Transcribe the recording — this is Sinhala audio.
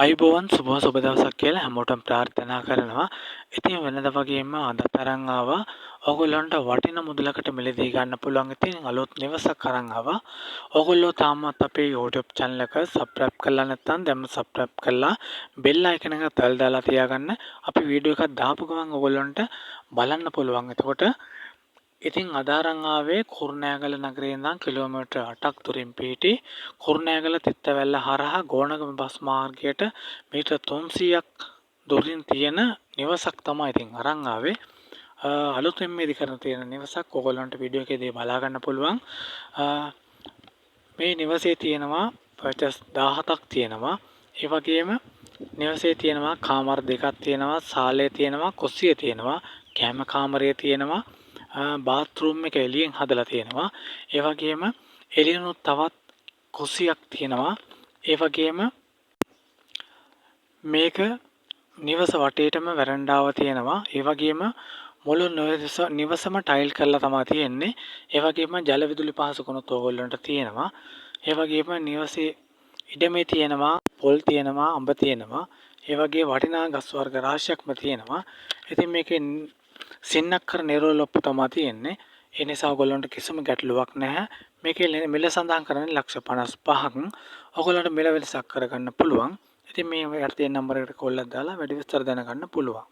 අයිබෝවන් සුබ දවසක් කියලා හැමෝටම ප්‍රාර්ථනා කරනවා. ඉතින් වෙනද වගේම අද තරම් ආවා. ඕගොල්ලන්ට වටින මුදලකට මිලදී ගන්න පුළුවන් ඉතින් අලුත් නිවසක් අරන් ආවා. ඕගොල්ලෝ තාමත් අපේ YouTube channel එක subscribe කරලා නැත්නම් දැන්ම subscribe කරලා bell icon එක තල් දාලා තියාගන්න. අපි වීඩියෝ එකක් දාපු ගමන් ඕගොල්ලන්ට බලන්න පුළුවන්. එතකොට ඉතින් අද අරන් ආවේ කුරුණෑගල නගරේ ඉඳන් කිලෝමීටර් 8ක් දුරින් පිහිටි කුරුණෑගල තිත්තවැල්ල හරහා ගෝනගම බස් මාර්ගයට මීටර් 300ක් දුරින් තියෙන නිවසක් තමයි ඉතින් අරන් ආවේ. අලුතෙන් ඉදිකරන තියෙන නිවසක් ඕගොල්ලන්ට වීඩියෝ එකේදී බලා ගන්න පුළුවන්. මේ නිවසේ තියෙනවා පර්චස් 17ක් තියෙනවා. ඒ වගේම නිවසේ තියෙනවා කාමර දෙකක් තියෙනවා, සාලේ තියෙනවා, කුස්සිය තියෙනවා, කැම කාමරය තියෙනවා. බාත්රූම් එක එළියෙන් හදලා තියෙනවා. ඒ වගේම එළියනොත් තවත් කුස්සියක් තියෙනවා. ඒ වගේම මේක නිවස වටේටම වරණ්ඩාව තියෙනවා. ඒ වගේම මුළු නිවසම ටයිල් කරලා තමයි තියෙන්නේ. ඒ වගේම ජල විදුලි පහසුකම්ත් ඕගොල්ලන්ට තියෙනවා. ඒ වගේම නිවසේ ඉඩමේ තියෙනවා පොල් තියෙනවා අඹ තියෙනවා. ඒ වගේ වටිනා ගස් වර්ග රාශියක්ම තියෙනවා. ඉතින් මේකේ සින්නක්කර නිරෝලොප්පු තමයි තියෙන්නේ. ඒ නිසා ඔයගොල්ලන්ට කිසිම ගැටලුවක් නැහැ. මේකේ මිල සඳහන් කරන්නේ $55,000ක්. ඔයගොල්ලන්ට මිල වෙලසක් කරගන්න පුළුවන්. ඉතින් මේ යට තියෙන නම්බර් එකට කෝල් එකක් දාලා වැඩි විස්තර දැනගන්න පුළුවන්.